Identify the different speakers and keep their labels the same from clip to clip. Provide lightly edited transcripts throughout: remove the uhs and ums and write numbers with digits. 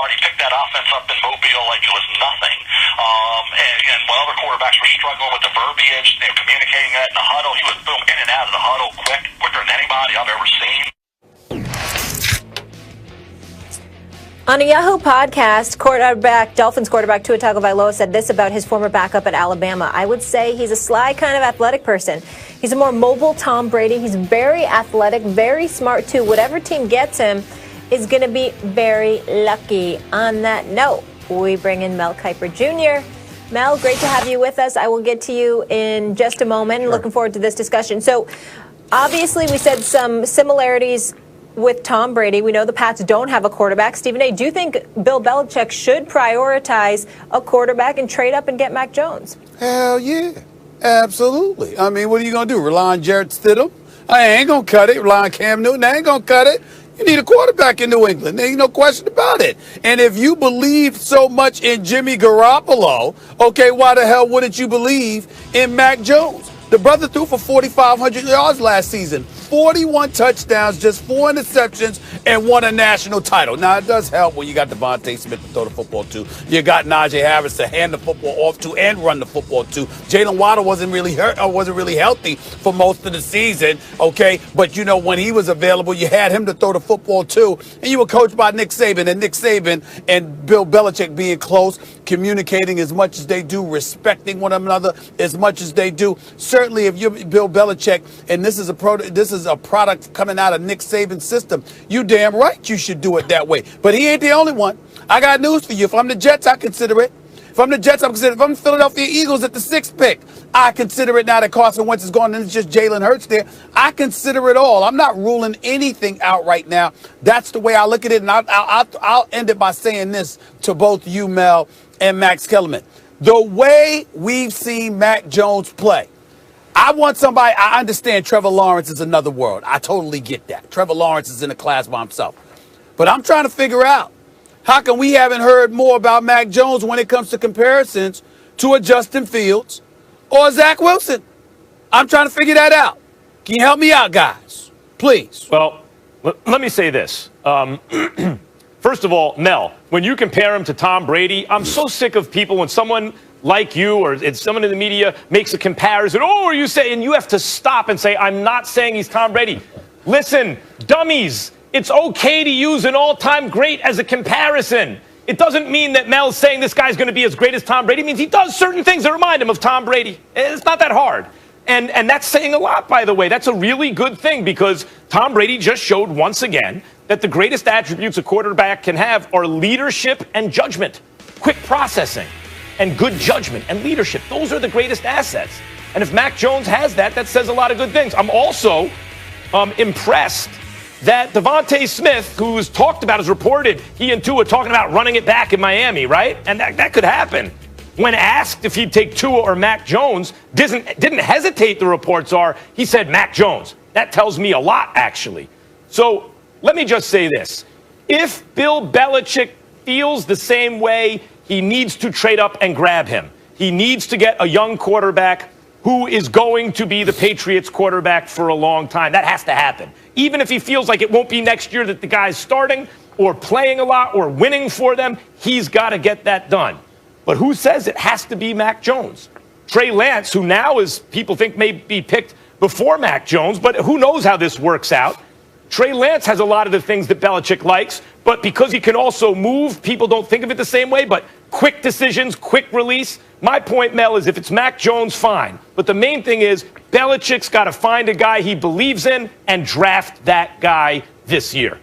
Speaker 1: already picked that offense up in Mobile like it was nothing. And while other quarterbacks were struggling with the verbiage, they were communicating that in the huddle, he was boom, in and out of the huddle quicker than anybody I've ever seen.
Speaker 2: On a Yahoo podcast, Dolphins quarterback Tua Tagovailoa said this about his former backup at Alabama. I would say he's a sly kind of athletic person. He's a more mobile Tom Brady. He's very athletic, very smart too. Whatever team gets him is going to be very lucky. On that note, we bring in Mel Kiper Jr. Mel, great to have you with us. I will get to you in just a moment. Sure. Looking forward to this discussion. So obviously we said some similarities with Tom Brady. We know the Pats don't have a quarterback. Stephen A., do you think Bill Belichick should prioritize a quarterback and trade up and get Mac Jones?
Speaker 3: Hell yeah. Absolutely. I mean, what are you going to do? Rely on Jarrett Stidham? I ain't going to cut it. Rely on Cam Newton? I ain't going to cut it. You need a quarterback in New England. There ain't no question about it. And if you believe so much in Jimmy Garoppolo, okay, why the hell wouldn't you believe in Mac Jones? The brother threw for 4,500 yards last season, 41 touchdowns, just 4 interceptions, and won a national title. Now, it does help when you got Devontae Smith to throw the football to. You got Najee Harris to hand the football off to and run the football to. Jalen Waddle wasn't really hurt or wasn't really healthy for most of the season, okay? But, you know, when he was available, you had him to throw the football to. And you were coached by Nick Saban. And Nick Saban and Bill Belichick being close, communicating as much as they do, respecting one another as much as they do. Certainly, if you're Bill Belichick and this is a product coming out of Nick Saban's system, you damn right you should do it that way. But he ain't the only one. I got news for you. If I'm the Jets, I consider it. If I'm the Jets, I consider it. If I'm the Philadelphia Eagles at the 6th pick, I consider it now that Carson Wentz is gone and it's just Jalen Hurts there. I consider it all. I'm not ruling anything out right now. That's the way I look at it. And I'll end it by saying this to both you, Mel, and Max Kellerman. The way we've seen Mac Jones play, I understand Trevor Lawrence is another world. I totally get that. Trevor Lawrence is in a class by himself. But I'm trying to figure out, how come we haven't heard more about Mac Jones when it comes to comparisons to a Justin Fields or a Zach Wilson? I'm trying to figure that out. Can you help me out, guys? Please.
Speaker 4: Well, let me say this. First of all, Mel, when you compare him to Tom Brady, I'm so sick of people when someone like you or someone in the media makes a comparison. Oh, are you saying? You have to stop and say, I'm not saying he's Tom Brady. Listen, dummies, it's okay to use an all-time great as a comparison. It doesn't mean that Mel's saying this guy's going to be as great as Tom Brady. It means he does certain things that remind him of Tom Brady. It's not that hard. And that's saying a lot, by the way. That's a really good thing because Tom Brady just showed once again that the greatest attributes a quarterback can have are leadership and judgment, quick processing, and good judgment and leadership. Those are the greatest assets. And if Mac Jones has that, that says a lot of good things. I'm also impressed that Devontae Smith, who's talked about, is reported, he and Tua talking about running it back in Miami, right? And that could happen. When asked if he'd take Tua or Mac Jones, didn't hesitate, the reports are. He said Mac Jones. That tells me a lot, actually. So let me just say this. If Bill Belichick feels the same way, he needs to trade up and grab him. He needs to get a young quarterback who is going to be the Patriots quarterback for a long time. That has to happen. Even if he feels like it won't be next year that the guy's starting or playing a lot or winning for them, he's got to get that done. But who says it has to be Mac Jones? Trey Lance, who now is, people think, may be picked before Mac Jones, but who knows how this works out. Trey Lance has a lot of the things that Belichick likes, but because he can also move, people don't think of it the same way, but quick decisions, quick release. My point, Mel, is if it's Mac Jones, fine. But the main thing is Belichick's got to find a guy he believes in and draft that guy this year.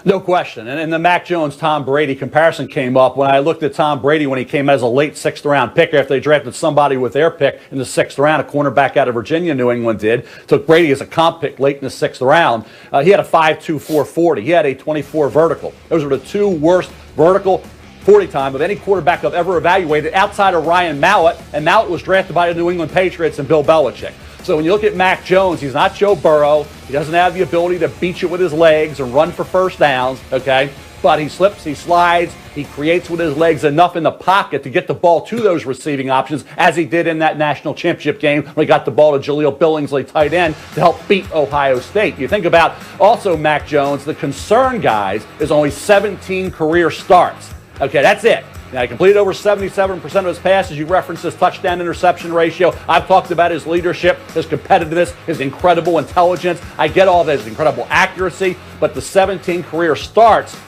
Speaker 5: No question. And the Mac Jones-Tom Brady comparison came up when I looked at Tom Brady when he came as a late 6th-round pick after they drafted somebody with their pick in the 6th round, a cornerback out of Virginia, New England did. Took Brady as a comp pick late in the 6th round. He had a 5.2 4.40. He had a 24 vertical. Those were the two worst vertical 40 time of any quarterback I've ever evaluated outside of Ryan Mallett, and Mallett was drafted by the New England Patriots and Bill Belichick. So when you look at Mac Jones, he's not Joe Burrow. He doesn't have the ability to beat you with his legs or run for first downs, okay? but he slips, he slides, he creates with his legs enough in the pocket to get the ball to those receiving options, as he did in that national championship game when he got the ball to Jaleel Billingsley, tight end, to help beat Ohio State. You think about also Mac Jones, the concern, guys, is only 17 career starts. Okay, that's it. Now, he completed over 77% of his passes. You referenced his touchdown-interception ratio. I've talked about his leadership, his competitiveness, his incredible intelligence. I get all that, his incredible accuracy, but the 17 career starts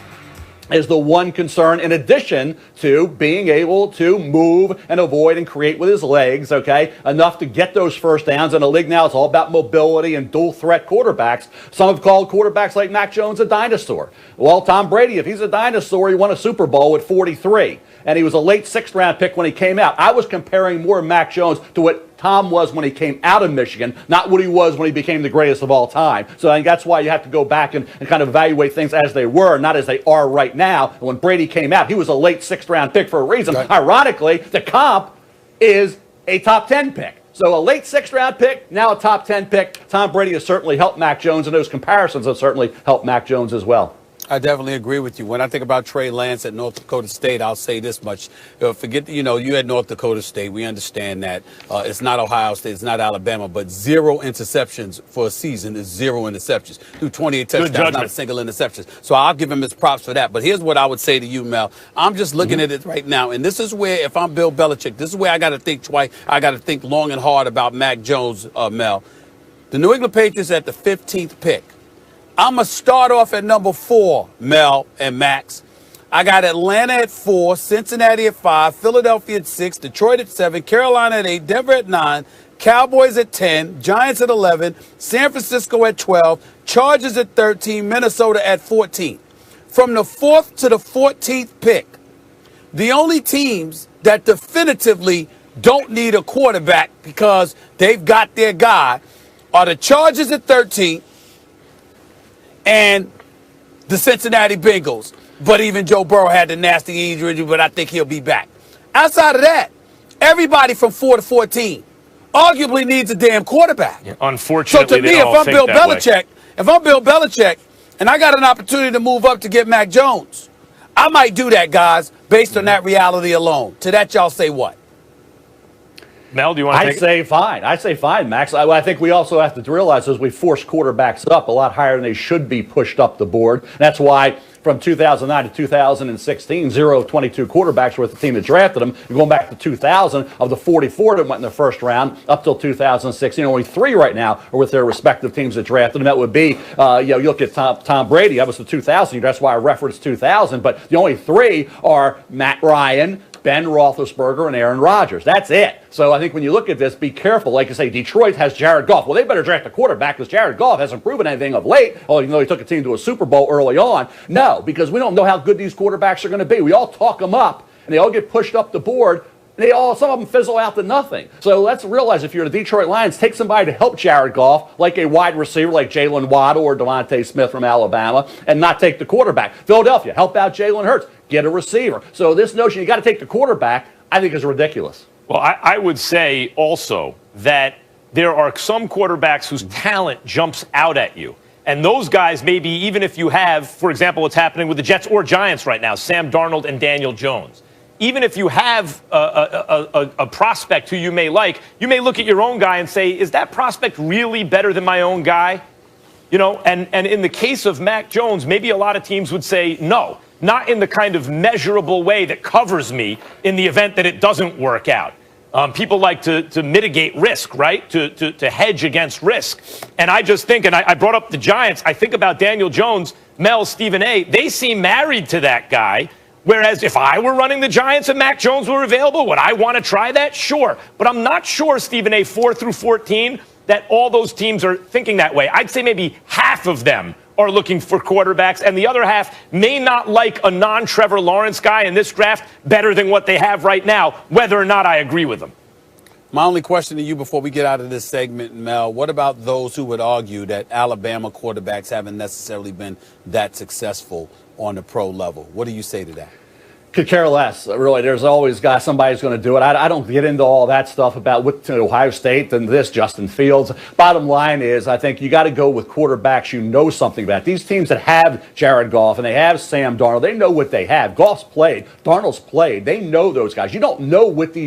Speaker 5: is the one concern, in addition to being able to move and avoid and create with his legs, okay, enough to get those first downs. In a league now, it's all about mobility and dual-threat quarterbacks. Some have called quarterbacks like Mac Jones a dinosaur. Well, Tom Brady, if he's a dinosaur, he won a Super Bowl with 43. And he was a late sixth-round pick when he came out. I was comparing more Mac Jones to what Tom was when he came out of Michigan, not what he was when he became the greatest of all time. So I think that's why you have to go back and kind of evaluate things as they were, not as they are right now. And when Brady came out, he was a late sixth-round pick for a reason. Right. Ironically, the comp is a top 10 pick. So a late sixth-round pick, now a top 10 pick. Tom Brady has certainly helped Mac Jones, and those comparisons have certainly helped Mac Jones as well.
Speaker 3: I definitely agree with you. When I think about Trey Lance at North Dakota State, I'll say this much. Forget, you had North Dakota State. We understand that. It's not Ohio State. It's not Alabama. But 0 interceptions for a season is 0 interceptions. Through 28 touchdowns, not a single interception. So I'll give him his props for that. But here's what I would say to you, Mel. I'm just looking at it right now. And this is where, if I'm Bill Belichick, this is where I got to think twice. I got to think long and hard about Mac Jones, Mel. The New England Patriots at the 15th pick. I'm going to start off at number 4, Mel and Max. I got Atlanta at 4, Cincinnati at 5, Philadelphia at 6, Detroit at 7, Carolina at 8, Denver at 9, Cowboys at 10, Giants at 11, San Francisco at 12, Chargers at 13, Minnesota at 14. From the 4th to the 14th pick, the only teams that definitively don't need a quarterback because they've got their guy are the Chargers at 13, and the Cincinnati Bengals. But even Joe Burrow had the nasty injury, but I think he'll be back. Outside of that, everybody from 4 to 14 arguably needs a damn quarterback.
Speaker 4: Yeah, unfortunately,
Speaker 3: so to me, if I'm Bill Belichick, and I got an opportunity to move up to get Mac Jones, I might do that, guys, based on that reality alone. To that, y'all say what?
Speaker 4: Mel, do you want to
Speaker 5: I'd say fine, Max. I think we also have to realize as we force quarterbacks up a lot higher than they should be pushed up the board. That's why from 2009 to 2016, 0 of 22 quarterbacks were with the team that drafted them. You're going back to 2000, of the 44 that went in the first round, up till 2016, only 3 right now are with their respective teams that drafted them. That would be, you look at Tom Brady, that was the 2000. That's why I referenced 2000. But the only 3 are Matt Ryan, Ben Roethlisberger, and Aaron Rodgers. That's it. So I think when you look at this, be careful. Like I say, Detroit has Jared Goff. Well, they better draft a quarterback because Jared Goff hasn't proven anything of late. Oh, you know, he took a team to a Super Bowl early on. No, because we don't know how good these quarterbacks are going to be. We all talk them up, and they all get pushed up the board. Some of them fizzle out to nothing. So let's realize if you're the Detroit Lions, take somebody to help Jared Goff, like a wide receiver like Jalen Waddle or Devontae Smith from Alabama, and not take the quarterback. Philadelphia, help out Jalen Hurts. Get a receiver. So this notion you got to take the quarterback, I think is ridiculous.
Speaker 4: Well, I would say also that there are some quarterbacks whose talent jumps out at you. And those guys, maybe even if you have, for example, what's happening with the Jets or Giants right now, Sam Darnold and Daniel Jones. Even if you have a prospect who you may like, you may look at your own guy and say, is that prospect really better than my own guy? You know, and in the case of Mac Jones, maybe a lot of teams would say no. Not in the kind of measurable way that covers me in the event that it doesn't work out. People like to mitigate risk, right? To hedge against risk. And I just think, and I brought up the Giants, I think about Daniel Jones, Mel, Stephen A. They seem married to that guy. Whereas if I were running the Giants and Mac Jones were available, would I want to try that? Sure. But I'm not sure, Stephen A., 4 through 14, that all those teams are thinking that way. I'd say maybe half of them are looking for quarterbacks, and the other half may not like a non-Trevor Lawrence guy in this draft better than what they have right now, whether or not I agree with them.
Speaker 3: My only question to you before we get out of this segment, Mel, what about those who would argue that Alabama quarterbacks haven't necessarily been that successful on the pro level? What do you say to that?
Speaker 5: Could care less, really. There's always somebody's going to do it. I don't get into all that stuff about with Ohio State and this Justin Fields. Bottom line is, I think you got to go with quarterbacks you know something about. These teams that have Jared Goff and they have Sam Darnold, they know what they have. Goff's played, Darnold's played. They know those guys. You don't know what these